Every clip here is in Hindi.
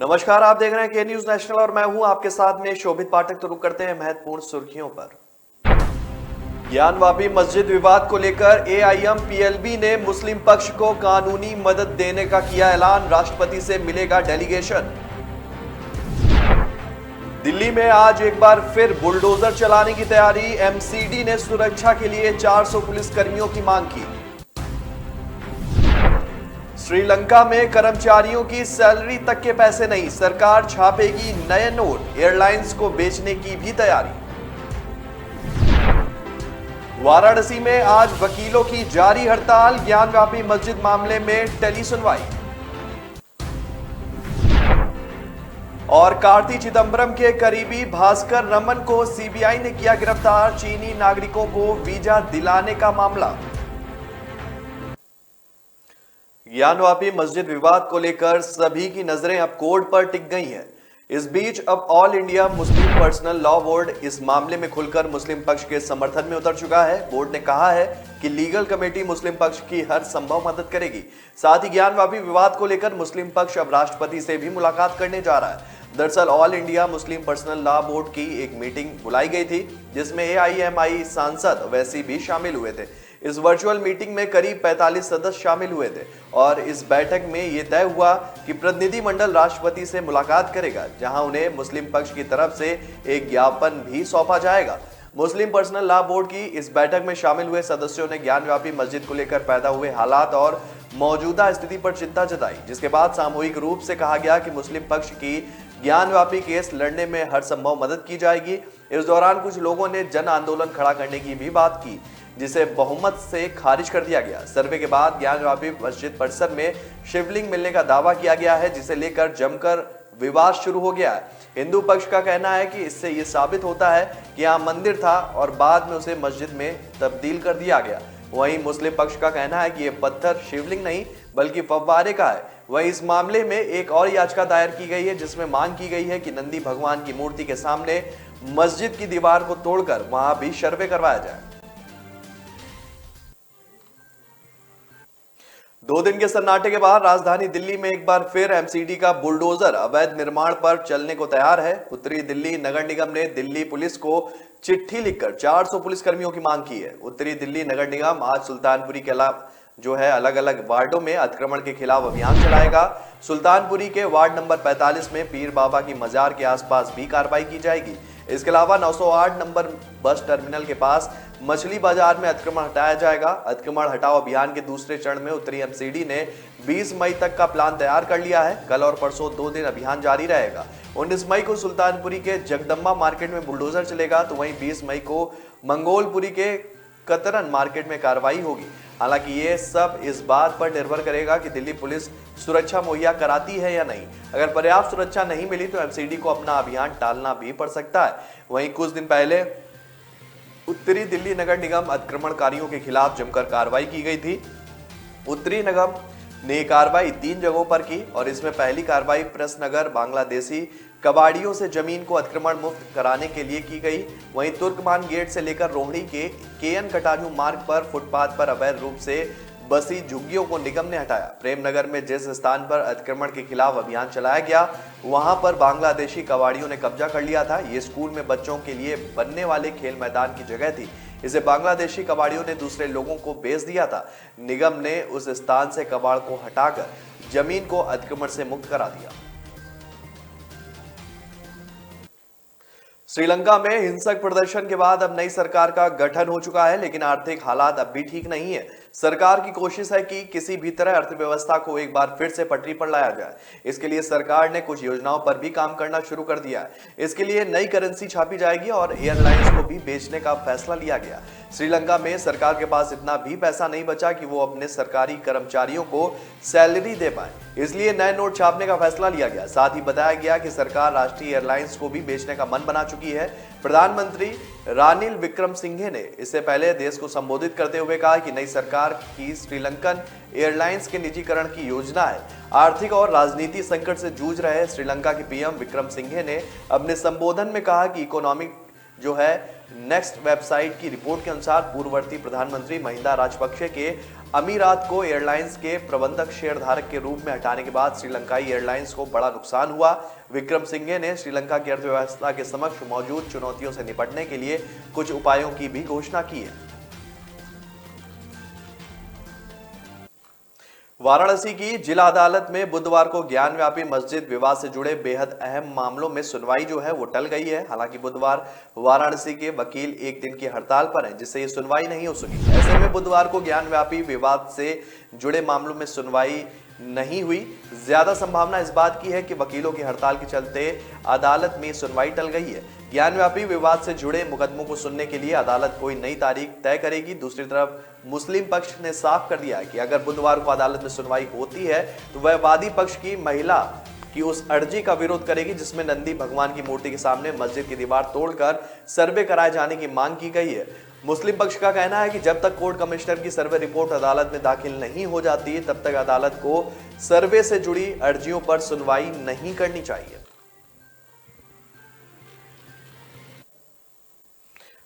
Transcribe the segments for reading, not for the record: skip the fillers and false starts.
नमस्कार, आप देख रहे हैं के न्यूज नेशनल और मैं हूं आपके साथ में शोभित पाठक। तो रुक करते हैं महत्वपूर्ण सुर्खियों पर। ज्ञानवापी मस्जिद विवाद को लेकर एआईएम-पीएलबी ने मुस्लिम पक्ष को कानूनी मदद देने का किया ऐलान, राष्ट्रपति से मिलेगा डेलीगेशन। दिल्ली में आज एक बार फिर बुलडोजर चलाने की तैयारी, एमसीडी ने सुरक्षा के लिए 400 पुलिसकर्मियों की मांग की। श्रीलंका में कर्मचारियों की सैलरी तक के पैसे नहीं, सरकार छापेगी नए नोट, एयरलाइंस को बेचने की भी तैयारी। वाराणसी में आज वकीलों की जारी हड़ताल, ज्ञानवापी मस्जिद मामले में टेली सुनवाई। और कार्ति चिदंबरम के करीबी भास्कर रमन को सीबीआई ने किया गिरफ्तार, चीनी नागरिकों को वीजा दिलाने का मामला। ज्ञानवापी मस्जिद विवाद को लेकर सभी की नजरें अब कोर्ट पर टिक गई हैं। इस बीच अब all India Muslim personal law board इस मामले में खुलकर मुस्लिम पक्ष के समर्थन में उतर चुका है। बोर्ड ने कहा है कि लीगल कमेटी मुस्लिम पक्ष की हर संभव मदद करेगी। साथ ही ज्ञानवापी विवाद को लेकर मुस्लिम पक्ष अब राष्ट्रपति से भी मुलाकात करने जा रहा है। दरअसल all India Muslim personal law board की एक मीटिंग बुलाई गई थी, जिसमें एआईएमआई सांसद वैसी भी शामिल हुए थे। इस वर्चुअल मीटिंग में करीब 45 सदस्य शामिल हुए थे और इस बैठक में यह तय हुआ कि प्रतिनिधि मंडल राष्ट्रपति से मुलाकात करेगा, जहां उन्हें मुस्लिम पक्ष की तरफ से एक ज्ञापन भी सौंपा जाएगा। मुस्लिम पर्सनल लॉ बोर्ड की इस बैठक में शामिल हुए सदस्यों ने ज्ञानवापी मस्जिद को लेकर पैदा हुए हालात और मौजूदा स्थिति पर चिंता जताई, जिसके बाद सामूहिक रूप से कहा गया कि मुस्लिम पक्ष की ज्ञानवापी केस लड़ने में हर संभव मदद की जाएगी। इस दौरान कुछ लोगों ने जन आंदोलन खड़ा करने की भी बात की, जिसे बहुमत से खारिज कर दिया गया। सर्वे के बाद ज्ञानवापी मस्जिद परिसर में शिवलिंग मिलने का दावा किया गया है, जिसे लेकर जमकर विवाद शुरू हो गया है। हिंदू पक्ष का कहना है कि इससे यह साबित होता है कि यहाँ मंदिर था और बाद में उसे मस्जिद में तब्दील कर दिया गया। वहीं मुस्लिम पक्ष का कहना है कि यह पत्थर शिवलिंग नहीं बल्कि फव्वारे का है। वहीं इस मामले में एक और याचिका दायर की गई है, जिसमें मांग की गई है कि नंदी भगवान की मूर्ति के सामने मस्जिद की दीवार को तोड़कर वहां भी सर्वे करवाया जाए। 2 दिन के सन्नाटे के बाद राजधानी दिल्ली में एक बार फिर एमसीडी का बुलडोजर अवैध निर्माण पर चलने को तैयार है। उत्तरी दिल्ली नगर निगम ने दिल्ली पुलिस को चिट्ठी लिखकर 400 पुलिसकर्मियों की मांग की है। उत्तरी दिल्ली नगर निगम आज सुल्तानपुरी के अलावा अलग अलग वार्डों में अतिक्रमण के खिलाफ अभियान चलाएगा। सुल्तानपुरी के वार्ड नंबर 45 में पीर बाबा की मजार के आसपास भी कार्रवाई की जाएगी। इसके अलावा 908 नंबर बस टर्मिनल के पास मछली बाजार में अतिक्रमण हटाया जाएगा। अतिक्रमण हटाओ अभियान के दूसरे चरण में उत्तरी एमसीडी ने 20 मई तक का प्लान तैयार कर लिया है। कल और परसों 2 दिन अभियान जारी रहेगा। 19 मई को सुल्तानपुरी के जगदम्बा मार्केट में बुलडोजर चलेगा, तो वहीं 20 मई को मंगोलपुरी के कतरन मार्केट में कार्रवाई होगी। हालांकि ये सब इस बात पर निर्भर करेगा कि दिल्ली पुलिस सुरक्षा मुहैया कराती है या नहीं। अगर पर्याप्त सुरक्षा नहीं मिली तो एमसीडी को अपना अभियान टालना भी पड़ सकता है। वहीं कुछ दिन पहले उत्तरी दिल्ली नगर निगम अतिक्रमणकारियों के खिलाफ जमकर कार्रवाई की गई थी। उत्तरी निगम ने कार्रवाई 3 जगहों पर की और इसमें पहली कार्रवाई प्रेस नगर बांग्लादेशी कबाड़ियों से जमीन को अतिक्रमण मुक्त कराने के लिए की गई। वहीं तुर्कमान गेट से लेकर रोहिणी के केएन कटारियू मार्ग पर फुटपाथ पर अवैध रूप से बसी झुग्गियों को निगम ने हटाया। प्रेमनगर में जिस स्थान पर अतिक्रमण के खिलाफ अभियान चलाया गया, वहां पर बांग्लादेशी कबाड़ियों ने कब्जा कर लिया था। ये स्कूल में बच्चों के लिए बनने वाले खेल मैदान की जगह थी। इसे बांग्लादेशी कबाड़ियों ने दूसरे लोगों को बेच दिया था। निगम ने उस स्थान से कबाड़ को हटाकर जमीन को अतिक्रमण से मुक्त करा दिया। श्रीलंका में हिंसक प्रदर्शन के बाद अब नई सरकार का गठन हो चुका है, लेकिन आर्थिक हालात अब भी ठीक नहीं है। सरकार की कोशिश है कि किसी भी तरह अर्थव्यवस्था को एक बार फिर से पटरी पर लाया जाए। इसके लिए सरकार ने कुछ योजनाओं पर भी काम करना शुरू कर दिया है। इसके लिए नई करेंसी छापी जाएगी और एयरलाइंस को भी बेचने का फैसला लिया गया। श्रीलंका में सरकार के पास इतना भी पैसा नहीं बचा कि वो अपने सरकारी कर्मचारियों को सैलरी दे पाए, इसलिए नए नोट छापने का फैसला लिया गया। साथ ही बताया गया कि सरकार राष्ट्रीय एयरलाइंस को भी बेचने का मन बना चुकी है। प्रधानमंत्री रानिल विक्रमसिंघे ने इससे पहले देश को संबोधित करते हुए कहा कि नई सरकार की श्रीलंकन एयरलाइंस के निजीकरण की योजना है। आर्थिक और राजनीति संकट से जूझ रहे श्रीलंका के पीएम विक्रमसिंघे ने अपने संबोधन में कहा कि इकोनॉमिक नेक्स्ट वेबसाइट की रिपोर्ट के अनुसार पूर्ववर्ती प्रधानमंत्री महिंदा राजपक्षे के अमीरात को एयरलाइंस के प्रबंधक शेयरधारक के रूप में हटाने के बाद श्रीलंकाई एयरलाइंस को बड़ा नुकसान हुआ। विक्रमसिंघे ने श्रीलंका की अर्थव्यवस्था के समक्ष मौजूद चुनौतियों से निपटने के लिए कुछ उपायों की भी घोषणा की है। वाराणसी की जिला अदालत में बुधवार को ज्ञानव्यापी मस्जिद विवाद से जुड़े बेहद अहम मामलों में सुनवाई जो है वो टल गई है। हालांकि बुधवार वाराणसी के वकील एक दिन की हड़ताल पर हैं, जिससे ये सुनवाई नहीं हो सकी। ऐसे में बुधवार को ज्ञानव्यापी विवाद से जुड़े मामलों में सुनवाई नहीं हुई। ज्यादा संभावना इस बात की है कि वकीलों की हड़ताल के चलते अदालत में सुनवाई टल गई है। ज्ञानव्यापी विवाद से जुड़े मुकदमों को सुनने के लिए अदालत कोई नई तारीख तय करेगी। दूसरी तरफ मुस्लिम पक्ष ने साफ कर दिया है कि अगर बुधवार को अदालत में सुनवाई होती है तो वह वादी पक्ष की महिला की उस अर्जी का विरोध करेगी जिसमें नंदी भगवान की मूर्ति के सामने मस्जिद की दीवार तोड़कर सर्वे कराए जाने की मांग की गई है। मुस्लिम पक्ष का कहना है कि जब तक कोर्ट कमिश्नर की सर्वे रिपोर्ट अदालत में दाखिल नहीं हो जाती तब तक अदालत को सर्वे से जुड़ी अर्जियों पर सुनवाई नहीं करनी चाहिए।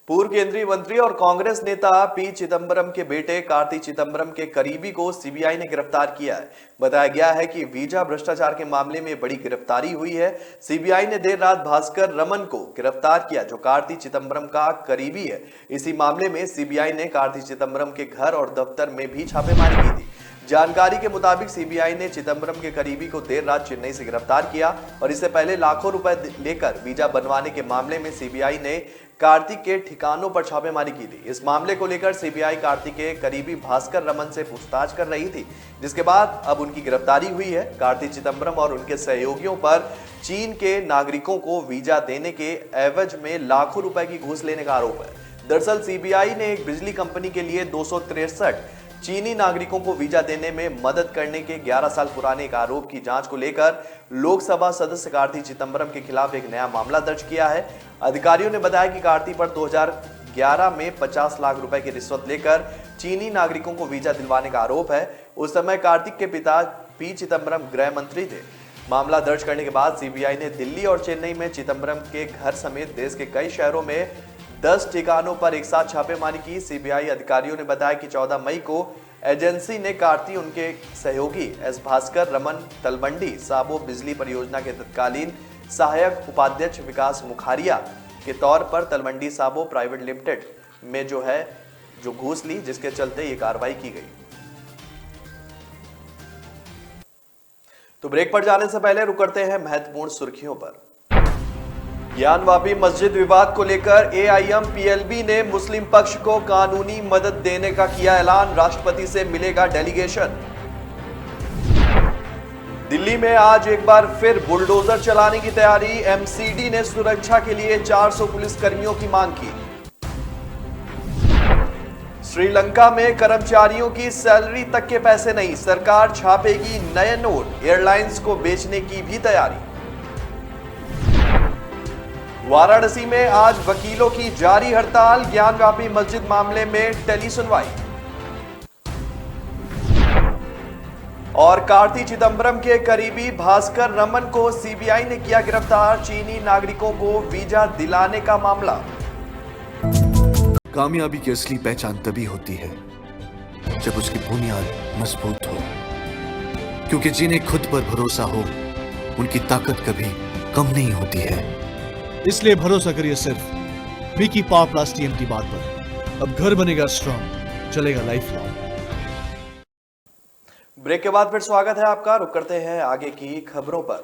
पूर्व केंद्रीय मंत्री और कांग्रेस नेता पी चिदंबरम के बेटे कार्ति चिदंबरम के करीबी को सीबीआई ने गिरफ्तार किया है। बताया गया है कि वीजा भ्रष्टाचार के मामले में बड़ी गिरफ्तारी हुई है। सीबीआई ने देर रात भास्कर रमन को गिरफ्तार किया, जो कार्ति चिदंबरम का करीबी है। इसी मामले में सीबीआई ने कार्ति चिदंबरम के घर और दफ्तर में भी छापेमारी की थी। जानकारी के मुताबिक सीबीआई ने चिदंबरम के करीबी को देर रात चेन्नई से गिरफ्तार किया और इससे पहले लाखों रुपए लेकर वीजा बनवाने के मामले में सीबीआई ने कार्तिक के ठिकानों पर छापेमारी की थी। इस मामले को लेकर सीबीआई कार्तिक के करीबी भास्कर रमन से पूछताछ कर रही थी, जिसके बाद अब उनकी गिरफ्तारी हुई है। कार्ति चिदंबरम और उनके सहयोगियों पर चीन के नागरिकों को वीजा देने के एवज में लाखों रुपए की घूस लेने का आरोप है। दरअसल सीबीआई ने एक बिजली कंपनी के लिए 263 चीनी नागरिकों को वीजा देने में मदद करने के 11 साल पुराने एक आरोप की जांच को लेकर लोकसभा सदस्य कार्ति चिदंबरम के खिलाफ एक नया मामला दर्ज किया है। अधिकारियों ने बताया कि कार्ति पर 2011 में 50 लाख रुपए की रिश्वत लेकर चीनी नागरिकों को वीजा दिलवाने का आरोप है। उस समय कार्तिक के पिता पी चिदंबरम गृह मंत्री थे। मामला दर्ज करने के बाद सीबीआई ने दिल्ली और चेन्नई में चिदंबरम के घर समेत देश के कई शहरों में 10 ठिकानों पर एक साथ छापेमारी की। सीबीआई अधिकारियों ने बताया कि 14 मई को एजेंसी ने कार्ति, उनके सहयोगी एस भास्कर रमन, तलवंडी साबो बिजली परियोजना के तत्कालीन सहायक उपाध्यक्ष विकास मुखारिया के तौर पर तलवंडी साबो प्राइवेट लिमिटेड में जो घूस ली, जिसके चलते ये कार्रवाई की गई। तो ब्रेक पर जाने से पहले रुक करते हैं महत्वपूर्ण सुर्खियों पर। ज्ञानवापी मस्जिद विवाद को लेकर एआईएम-पीएलबी ने मुस्लिम पक्ष को कानूनी मदद देने का किया ऐलान, राष्ट्रपति से मिलेगा डेलीगेशन। दिल्ली में आज एक बार फिर बुलडोजर चलाने की तैयारी, एमसीडी ने सुरक्षा के लिए 400 पुलिसकर्मियों की मांग की। श्रीलंका में कर्मचारियों की सैलरी तक के पैसे नहीं, सरकार छापेगी नए नोट, एयरलाइंस को बेचने की भी तैयारी। वाराणसी में आज वकीलों की जारी हड़ताल, ज्ञानव्यापी मस्जिद मामले में टली सुनवाई। और कार्ति चिदंबरम के करीबी भास्कर रमन को सीबीआई ने किया गिरफ्तार, चीनी नागरिकों को वीजा दिलाने का मामला। कामयाबी की असली पहचान तभी होती है जब उसकी बुनियाद मजबूत हो, क्योंकि जिन्हें खुद पर भरोसा हो उनकी ताकत कभी कम नहीं होती है। इसलिए भरोसा करिए सिर्फ विकी पावर प्लस टीएमटी बात पर। अब घर बनेगा स्ट्रॉन्ग, चलेगा लाइफ लॉन्ग। ब्रेक के बाद फिर स्वागत है आपका। रुक करते हैं आगे की खबरों पर।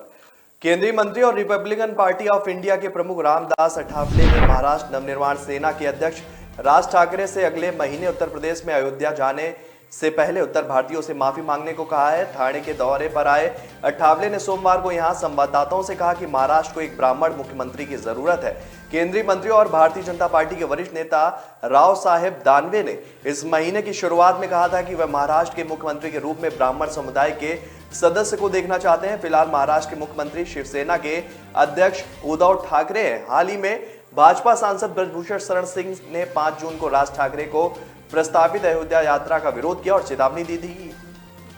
केंद्रीय मंत्री और रिपब्लिकन पार्टी ऑफ इंडिया के प्रमुख रामदास अठावले ने महाराष्ट्र नवनिर्माण सेना के अध्यक्ष राज ठाकरे से अगले महीने उत्तर प्रदेश में अयोध्या जाने से पहले उत्तर भारतीयों से माफी मांगने को कहा है। ठाणे के दौरे पर आए अठावले ने सोमवार को यहां संवाददाताओं से कहा कि महाराष्ट्र को एक ब्राह्मण मुख्यमंत्री की जरूरत है। केंद्रीय मंत्री और भारतीय जनता पार्टी के वरिष्ठ नेता राव साहेब दानवे ने इस महीने की शुरुआत में कहा था कि वह महाराष्ट्र के मुख्यमंत्री के रूप में ब्राह्मण समुदाय के सदस्य को देखना चाहते हैं। फिलहाल महाराष्ट्र के मुख्यमंत्री शिवसेना के अध्यक्ष उद्धव ठाकरे हैं। हाल ही में भाजपा सांसद ब्रजभूषण शरण सिंह ने 5 जून को राज ठाकरे को प्रस्तावित अयोध्या यात्रा का विरोध किया और चेतावनी दी थी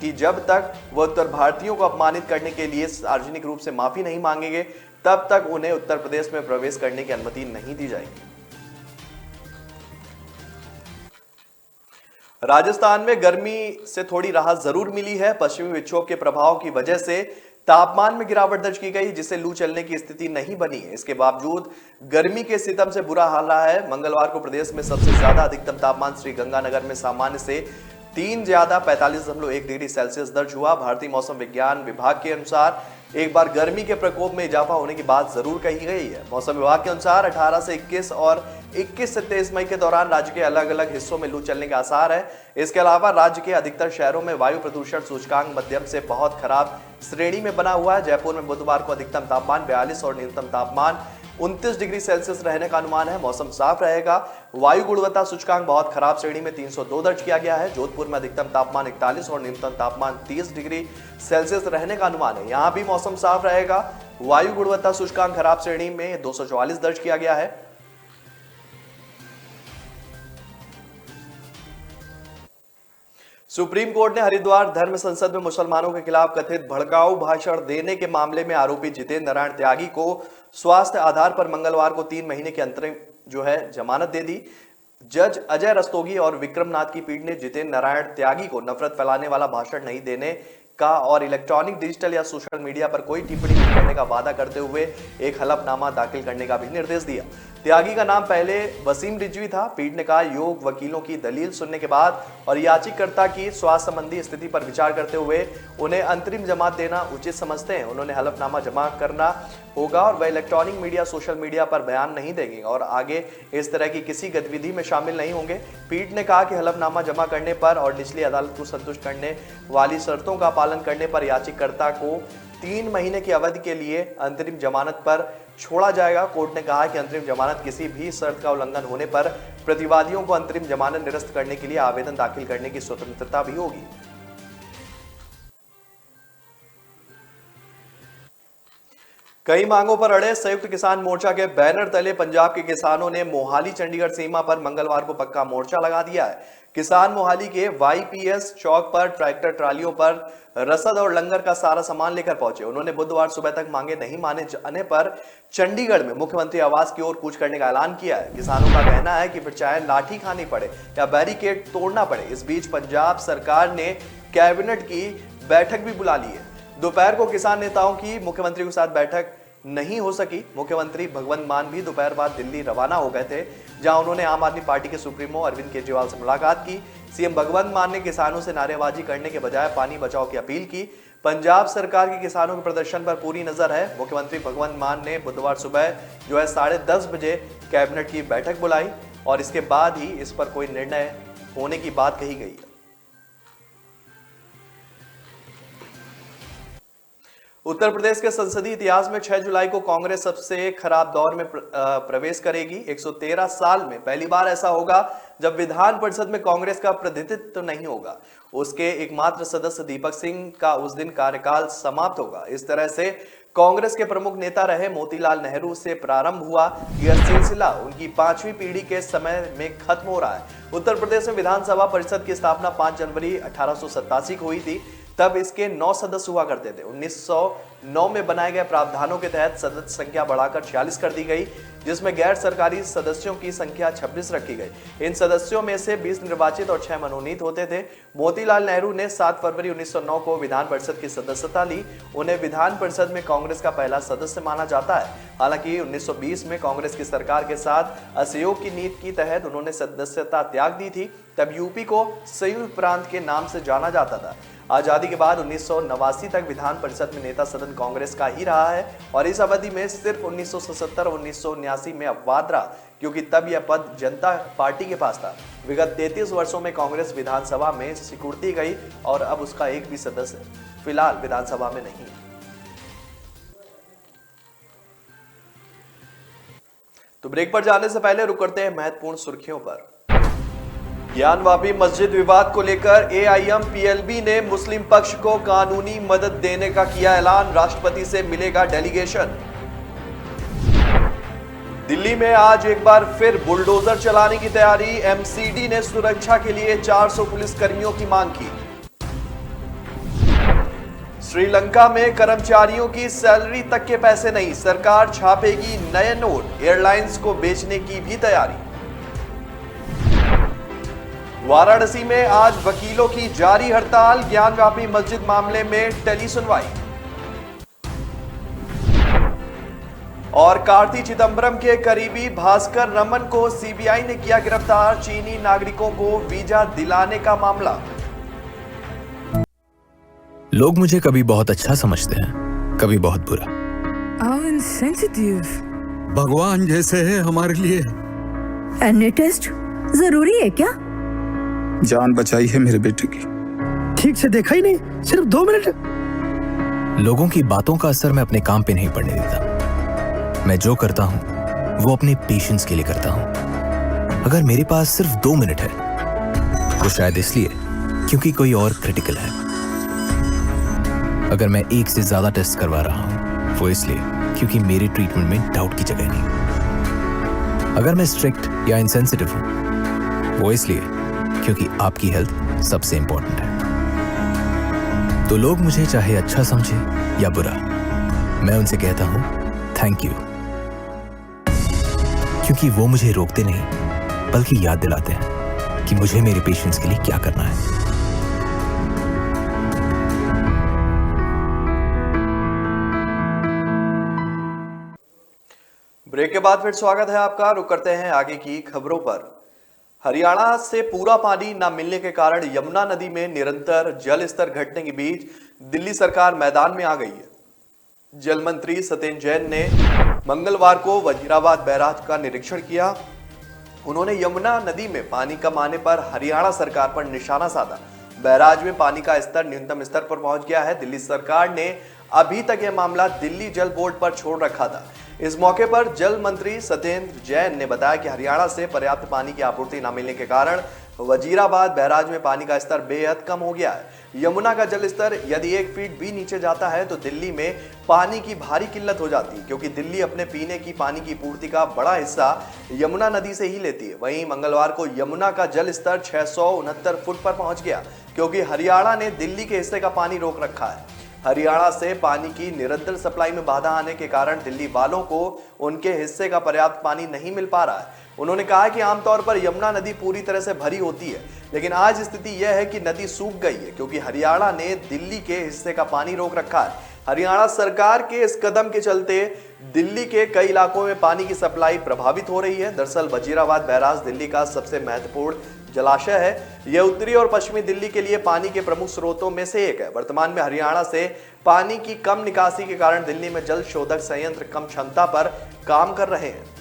कि जब तक वह उत्तर भारतीयों को अपमानित करने के लिए सार्वजनिक रूप से माफी नहीं मांगेंगे तब तक उन्हें उत्तर प्रदेश में प्रवेश करने की अनुमति नहीं दी जाएगी। राजस्थान में गर्मी से थोड़ी राहत जरूर मिली है। पश्चिमी विक्षोभ के प्रभाव की वजह से तापमान में गिरावट दर्ज की गई, जिससे लू चलने की स्थिति नहीं बनी है। इसके बावजूद गर्मी के सितम से बुरा हाल रहा है। मंगलवार को प्रदेश में सबसे ज्यादा अधिकतम तापमान श्रीगंगानगर में सामान्य से 3 ज्यादा 45.1 डिग्री सेल्सियस दर्ज हुआ। भारतीय मौसम विज्ञान विभाग के अनुसार एक बार गर्मी के प्रकोप में इजाफा होने की बात जरूर कही गई है। मौसम विभाग के अनुसार 18 से 21 और 21 से 23 मई के दौरान राज्य के अलग अलग हिस्सों में लू चलने के आसार है। इसके अलावा राज्य के अधिकतर शहरों में वायु प्रदूषण सूचकांक मध्यम से बहुत खराब श्रेणी में बना हुआ है। जयपुर में बुधवार को अधिकतम तापमान 42 और न्यूनतम तापमान 29 डिग्री सेल्सियस रहने का अनुमान है। मौसम साफ रहेगा। वायु गुणवत्ता सूचकांक बहुत खराब श्रेणी में 302 दर्ज किया गया है। जोधपुर में अधिकतम तापमान 41 और न्यूनतम तापमान 30 डिग्री सेल्सियस रहने का अनुमान है। यहां भी मौसम साफ रहेगा। वायु गुणवत्ता सूचकांक खराब श्रेणी में 244 दर्ज किया गया है। सुप्रीम कोर्ट ने हरिद्वार धर्म संसद में मुसलमानों के खिलाफ कथित भड़काऊ भाषण देने के मामले में आरोपी जितेंद्र नारायण त्यागी को स्वास्थ्य आधार पर मंगलवार को 3 महीने की अंतरिम जमानत दे दी। जज अजय रस्तोगी और विक्रमनाथ की पीठ ने जितेंद्र नारायण त्यागी को नफरत फैलाने वाला भाषण नहीं देने का और इलेक्ट्रॉनिक, डिजिटल या सोशल मीडिया पर कोई टिप्पणी नहीं करने का वादा करते हुए एक हलफनामा दाखिल करने का भी निर्देश दिया। त्यागी का नाम पहले वसीम रिजवी था। पीठ ने कहा, योग वकीलों की दलील सुनने के बाद और याचिकाकर्ता की स्वास्थ्य संबंधी स्थिति पर विचार करते हुए उन्हें अंतरिम जमानत देना उचित समझते हैं। उन्होंने हलफनामा जमा करना होगा और वह इलेक्ट्रॉनिक मीडिया, सोशल मीडिया पर बयान नहीं देंगे और आगे इस तरह की किसी गतिविधि में शामिल नहीं होंगे। पीठ ने कहा कि हलफनामा जमा करने पर और निचली अदालत को संतुष्ट करने वाली शर्तों का पालन करने पर याचिकाकर्ता को 3 महीने की अवधि के लिए अंतरिम जमानत पर छोड़ा जाएगा। कोर्ट ने कहा कि अंतरिम जमानत किसी भी शर्त का उल्लंघन होने पर प्रतिवादियों को अंतरिम जमानत निरस्त करने के लिए आवेदन दाखिल करने की स्वतंत्रता भी होगी। कई मांगों पर अड़े संयुक्त किसान मोर्चा के बैनर तले पंजाब के किसानों ने मोहाली चंडीगढ़ सीमा पर मंगलवार को पक्का मोर्चा लगा दिया है। किसान मोहाली के वाईपीएस चौक पर ट्रैक्टर ट्रालियों पर रसद और लंगर का सारा सामान लेकर पहुंचे। उन्होंने बुधवार सुबह तक मांगे नहीं माने जाने पर चंडीगढ़ में मुख्यमंत्री आवास की ओर कूच करने का ऐलान किया है। किसानों का कहना है कि फिर चाहे लाठी खानी पड़े या बैरिकेड तोड़ना पड़े। इस बीच पंजाब सरकार ने कैबिनेट की बैठक भी बुला ली है। दोपहर को किसान नेताओं की मुख्यमंत्री के साथ बैठक नहीं हो सकी। मुख्यमंत्री भगवंत मान भी दोपहर बाद दिल्ली रवाना हो गए थे, जहां उन्होंने आम आदमी पार्टी के सुप्रीमो अरविंद केजरीवाल से मुलाकात की। सीएम भगवंत मान ने किसानों से नारेबाजी करने के बजाय पानी बचाओ की अपील की। पंजाब सरकार के किसानों के प्रदर्शन पर पूरी नजर है। मुख्यमंत्री भगवंत मान ने बुधवार सुबह 10:30 बजे कैबिनेट की बैठक बुलाई और इसके बाद ही इस पर कोई निर्णय होने की बात कही गई है। उत्तर प्रदेश के संसदीय इतिहास में 6 जुलाई को कांग्रेस सबसे खराब दौर में प्रवेश करेगी। 113 साल में पहली बार ऐसा होगा जब विधान परिषद में कांग्रेस का प्रतिनिधित्व नहीं होगा। उसके एकमात्र सदस्य दीपक सिंह का उस दिन कार्यकाल समाप्त होगा। इस तरह से कांग्रेस के प्रमुख नेता रहे मोतीलाल नेहरू से प्रारंभ हुआ यह सिलसिला उनकी 5वीं पीढ़ी के समय में खत्म हो रहा है। उत्तर प्रदेश में विधानसभा परिषद की स्थापना 5 जनवरी 1887 को हुई थी। तब इसके 9 सदस्य हुआ करते थे। 1909 में बनाए गए प्रावधानों के तहत सदस्य संख्या बढ़ाकर 46 कर दी गई, जिसमें गैर सरकारी सदस्यों की संख्या 26 रखी गई। इन सदस्यों में से 20 निर्वाचित और 6 मनोनीत होते थे। मोतीलाल नेहरू ने 7 फरवरी 1909 को विधान परिषद की सदस्यता ली। उन्हें विधान परिषद में कांग्रेस का पहला सदस्य माना जाता है। हालांकि 1920 में कांग्रेस की सरकार के साथ असहयोग की नीति के तहत उन्होंने सदस्यता त्याग दी थी। तब यूपी को संयुक्त प्रांत के नाम से जाना जाता था। आजादी के बाद 1989 तक विधान परिषद में नेता सदन कांग्रेस का ही रहा है और इस अवधि में सिर्फ 1977 और 1979 में अपवाद रहा, क्योंकि तब यह पद जनता पार्टी के पास था। विगत 33 वर्षों में कांग्रेस विधानसभा में सिकुड़ती गई और अब उसका एक भी सदस्य फिलहाल विधानसभा में नहीं है। तो ब्रेक पर जाने से पहले रुक करते हैं महत्वपूर्ण सुर्खियों पर। ज्ञानवापी मस्जिद विवाद को लेकर एआईएम-पीएलबी ने मुस्लिम पक्ष को कानूनी मदद देने का किया ऐलान। राष्ट्रपति से मिलेगा डेलीगेशन। दिल्ली में आज एक बार फिर बुलडोजर चलाने की तैयारी। एमसीडी ने सुरक्षा के लिए 400 पुलिसकर्मियों की मांग की। श्रीलंका में कर्मचारियों की सैलरी तक के पैसे नहीं, सरकार छापेगी नए नोट। एयरलाइंस को बेचने की भी तैयारी। वाराणसी में आज वकीलों की जारी हड़ताल, ज्ञानव्यापी मस्जिद मामले में टेली सुनवाई। और कार्ति चिदंबरम के करीबी भास्कर रमन को सीबीआई ने किया गिरफ्तार, चीनी नागरिकों को वीजा दिलाने का मामला। लोग मुझे कभी बहुत अच्छा समझते हैं, कभी बहुत बुरा। भगवान जैसे है हमारे लिए। एनए टेस्ट जरूरी है क्या? जान बचाई है मेरे बेटे की। ठीक से देखा ही नहीं, सिर्फ 2 मिनट। लोगों की बातों का असर मैं अपने काम पे नहीं पड़ने देता। मैं जो करता हूं वो अपने पेशेंस के लिए करता हूं। अगर मेरे पास सिर्फ 2 मिनट है तो शायद इसलिए क्योंकि कोई और क्रिटिकल है। अगर मैं 1 से ज्यादा टेस्ट करवा रहा हूं वो इसलिए क्योंकि मेरे ट्रीटमेंट में डाउट की जगह नहीं। अगर मैं स्ट्रिक्ट या इनसेंसिटिव हूं वो इसलिए क्योंकि आपकी हेल्थ सबसे इंपॉर्टेंट है। तो लोग मुझे चाहे अच्छा समझे या बुरा, मैं उनसे कहता हूं थैंक यू, क्योंकि वो मुझे रोकते नहीं बल्कि याद दिलाते हैं कि मुझे मेरे पेशेंट्स के लिए क्या करना है। ब्रेक के बाद फिर स्वागत है आपका। रुक करते हैं आगे की खबरों पर। हरियाणा से पूरा पानी न मिलने के कारण यमुना नदी में निरंतर जल स्तर घटने के बीच दिल्ली सरकार मैदान में आ गई है। जल मंत्री सत्येंद्र जैन ने मंगलवार को वजीराबाद बैराज का निरीक्षण किया। उन्होंने यमुना नदी में पानी कम आने पर हरियाणा सरकार पर निशाना साधा। बैराज में पानी का स्तर न्यूनतम स्तर पर पहुंच गया है। दिल्ली सरकार ने अभी तक यह मामला दिल्ली जल बोर्ड पर छोड़ रखा था। इस मौके पर जल मंत्री सत्येंद्र जैन ने बताया कि हरियाणा से पर्याप्त पानी की आपूर्ति न मिलने के कारण वजीराबाद बैराज में पानी का स्तर बेहद कम हो गया है। यमुना का जल स्तर यदि 1 फीट भी नीचे जाता है तो दिल्ली में पानी की भारी किल्लत हो जाती है, क्योंकि दिल्ली अपने पीने की पानी की पूर्ति का बड़ा हिस्सा यमुना नदी से ही लेती है। वहीं मंगलवार को यमुना का जल स्तर 669 फुट पर पहुंच गया, क्योंकि हरियाणा ने दिल्ली के हिस्से का पानी रोक रखा है। हरियाणा से पानी की निरंतर सप्लाई में बाधा आने के कारण दिल्ली वालों को उनके हिस्से का पर्याप्त पानी नहीं मिल पा रहा है। उन्होंने कहा कि आमतौर पर यमुना नदी पूरी तरह से भरी होती है, लेकिन आज स्थिति यह है कि नदी सूख गई है, क्योंकि हरियाणा ने दिल्ली के हिस्से का पानी रोक रखा है। हरियाणा सरकार के इस कदम के चलते दिल्ली के कई इलाकों में पानी की सप्लाई प्रभावित हो रही है। दरअसल वजीराबाद बैराज दिल्ली का सबसे महत्वपूर्ण जलाशय है। यह उत्तरी और पश्चिमी दिल्ली के लिए पानी के प्रमुख स्रोतों में से एक है। वर्तमान में हरियाणा से पानी की कम निकासी के कारण दिल्ली में जल शोधक संयंत्र कम क्षमता पर काम कर रहे हैं।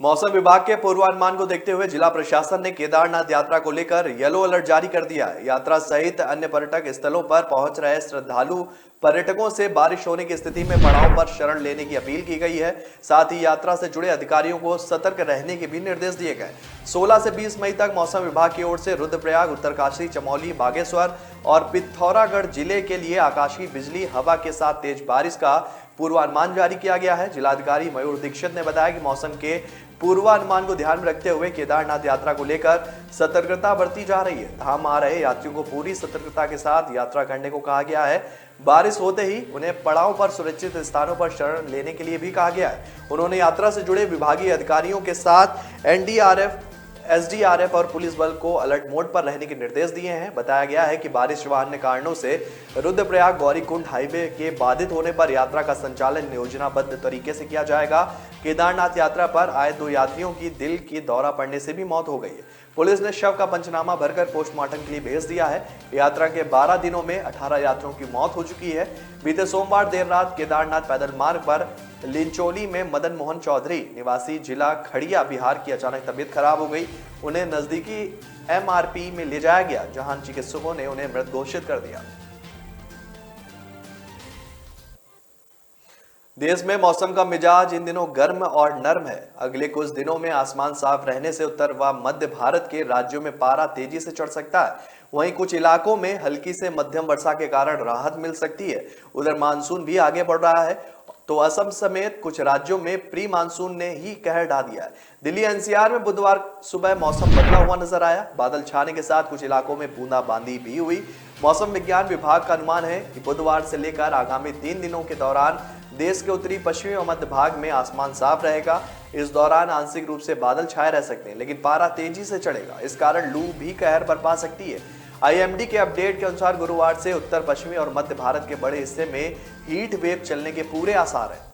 मौसम विभाग के पूर्वानुमान को देखते हुए जिला प्रशासन ने केदारनाथ यात्रा को लेकर येलो अलर्ट जारी कर दिया है। यात्रा सहित अन्य पर्यटक स्थलों पर पहुंच रहे श्रद्धालु पर्यटकों से बारिश होने की स्थिति में पड़ाव पर शरण लेने की अपील की गई है। साथ ही यात्रा से जुड़े अधिकारियों को सतर्क रहने के भी निर्देश दिए गए। 16 से 20 मई तक मौसम विभाग की ओर से रुद्रप्रयाग, उत्तरकाशी, चमोली, बागेश्वर और पिथौरागढ़ जिले के लिए आकाशीय बिजली हवा के साथ तेज बारिश का पूर्वानुमान जारी किया गया है। जिलाधिकारी मयूर दीक्षित ने बताया कि मौसम के पूर्वानुमान को ध्यान में रखते हुए केदारनाथ यात्रा को लेकर सतर्कता बरती जा रही है। धाम आ रहे यात्रियों को पूरी सतर्कता के साथ यात्रा करने को कहा गया है। बारिश होते ही उन्हें पड़ाव पर सुरक्षित स्थानों पर शरण लेने के लिए भी कहा गया है। उन्होंने यात्रा से जुड़े विभागीय अधिकारियों के साथ एनडीआरएफ, एसडीआरएफ और पुलिस बल को अलर्ट मोड पर रहने के निर्देश दिए हैं। बताया गया है कि बारिश व अन्य कारणों से रुद्रप्रयाग गौरीकुंड हाईवे के बाधित होने पर यात्रा का संचालन योजनाबद्ध तरीके से किया जाएगा। केदारनाथ यात्रा पर आए 2 यात्रियों की दिल की दौरा पड़ने से भी मौत हो गई है। पुलिस ने शव का पंचनामा भरकर पोस्टमार्टम के लिए भेज दिया है। यात्रा के 12 दिनों में 18 यात्रियों की मौत हो चुकी है। बीते सोमवार देर रात केदारनाथ पैदल मार्ग पर लिंचोली में मदन मोहन चौधरी निवासी जिला खड़िया बिहार की अचानक तबीयत खराब हो गई। उन्हें नजदीकी एमआरपी में ले जाया गया, जहां चिकित्सकों ने उन्हें मृत घोषित कर दिया। देश में मौसम का मिजाज इन दिनों गर्म और नर्म है। अगले कुछ दिनों में आसमान साफ रहने से उत्तर व मध्य भारत के राज्यों में पारा तेजी से चढ़ सकता है। वहीं कुछ इलाकों में हल्की से मध्यम वर्षा के कारण राहत मिल सकती है। उधर मानसून भी आगे बढ़ रहा है, तो असम समेत कुछ राज्यों में प्री मानसून ने ही कहर ढा दिया है। दिल्ली एनसीआर में बुधवार सुबह मौसम बदला हुआ नजर आया। बादल छाने के साथ कुछ इलाकों में बूंदाबांदी भी हुई। मौसम विज्ञान विभाग का अनुमान है कि बुधवार से लेकर आगामी 3 दिनों के दौरान देश के उत्तरी पश्चिमी और मध्य भाग में आसमान साफ रहेगा। इस दौरान आंशिक रूप से बादल छाए रह सकते हैं, लेकिन पारा तेजी से चढ़ेगा। इस कारण लू भी कहर बरपा सकती है। आईएमडी के अपडेट के अनुसार गुरुवार से उत्तर पश्चिमी और मध्य भारत के बड़े हिस्से में हीट वेव चलने के पूरे आसार हैं।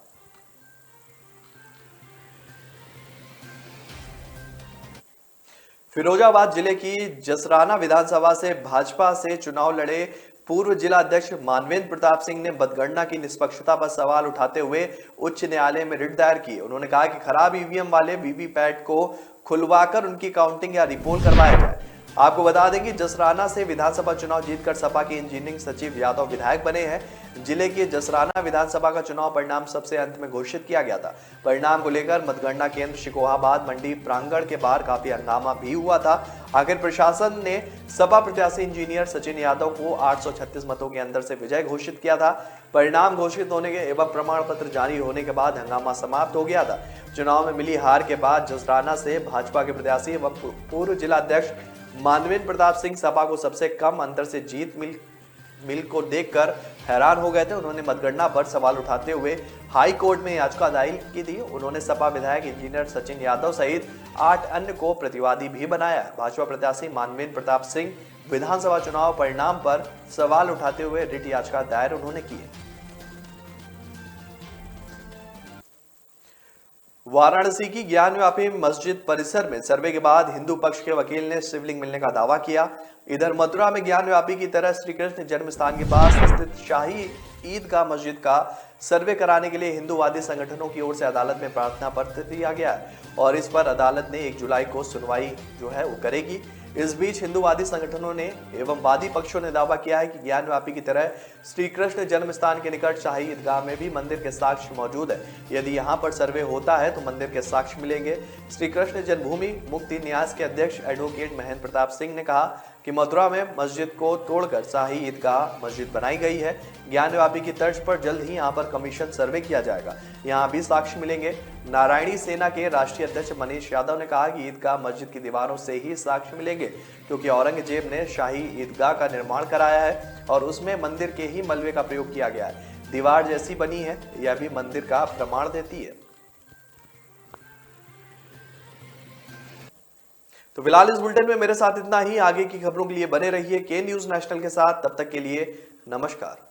फिरोजाबाद जिले की जसराना विधानसभा से भाजपा से चुनाव लड़े पूर्व जिला अध्यक्ष मानवेंद्र प्रताप सिंह ने मतगणना की निष्पक्षता पर सवाल उठाते हुए उच्च न्यायालय में रिट दायर की। उन्होंने कहा कि खराब ईवीएम वाले वीवीपैट को खुलवाकर उनकी काउंटिंग या रिपोल करवाया जाए। आपको बता दें कि जसराना से विधानसभा चुनाव जीतकर सपा के इंजीनियरिंग सचिव यादव विधायक बने हैं। जिले के जसराना विधानसभा का चुनाव परिणाम सबसे अंत में घोषित किया गया था। परिणाम को लेकर मतगणना केंद्र शिकोहाबाद मंडी प्रांगण के बाहर काफी हंगामा भी हुआ था। आखिर प्रशासन ने सपा प्रत्याशी इंजीनियर सचिन यादव को 836 मतों के अंतर से विजय घोषित किया था। परिणाम घोषित होने के एवं प्रमाण पत्र जारी होने के बाद हंगामा समाप्त हो गया था। चुनाव में मिली हार के बाद जसराना से भाजपा के प्रत्याशी एवं पूर्व जिला अध्यक्ष मानवेंद्र प्रताप सिंह सपा को सबसे कम अंतर से जीत मिल को देखकर हैरान हो गए थे। उन्होंने मतगणना पर सवाल उठाते हुए हाई कोर्ट में याचिका दायर की थी। उन्होंने सपा विधायक इंजीनियर सचिन यादव सहित 8 अन्य को प्रतिवादी भी बनाया। भाजपा प्रत्याशी मानवेंद्र प्रताप सिंह विधानसभा चुनाव परिणाम पर सवाल उठाते हुए रिट याचिका दायर उन्होंने की है। वाराणसी की ज्ञानव्यापी मस्जिद परिसर में सर्वे के बाद हिंदू पक्ष के वकील ने शिवलिंग मिलने का दावा किया। इधर मथुरा में ज्ञानव्यापी की तरह श्री कृष्ण जन्म स्थान के पास स्थित शाही ईदगाह मस्जिद का सर्वे कराने के लिए हिंदूवादी संगठनों की ओर से अदालत में प्रार्थना पत्र दिया गया है और इस पर अदालत ने 1 जुलाई को सुनवाई जो है वो करेगी। इस बीच हिंदूवादी संगठनों ने एवं वादी पक्षों ने दावा किया है कि ज्ञानव्यापी की तरह श्री कृष्ण जन्म स्थान के निकट शाही ईदगाह में भी मंदिर के साक्ष्य मौजूद है। यदि यहां पर सर्वे होता है तो मंदिर के साक्ष्य मिलेंगे। श्री कृष्ण जन्मभूमि मुक्ति न्यास के अध्यक्ष एडवोकेट महेंद्र प्रताप सिंह ने कहा कि मथुरा में मस्जिद को तोड़कर शाही ईदगाह मस्जिद बनाई गई है। ज्ञानव्यापी की तर्ज पर जल्द ही यहाँ पर कमीशन सर्वे किया जाएगा, यहाँ भी साक्ष्य मिलेंगे। नारायणी सेना के राष्ट्रीय अध्यक्ष मनीष यादव ने कहा कि ईदगाह मस्जिद की दीवारों से ही साक्ष्य मिलेंगे, क्योंकि औरंगजेब ने शाही ईदगाह का निर्माण कराया है और उसमें मंदिर के ही मलबे का प्रयोग किया गया है। दीवार जैसी बनी है, यह भी मंदिर का प्रमाण देती है। तो फिलहाल इस बुलेटिन में मेरे साथ इतना ही। आगे की खबरों के लिए बने रहिए के न्यूज नेशनल के साथ। तब तक के लिए नमस्कार।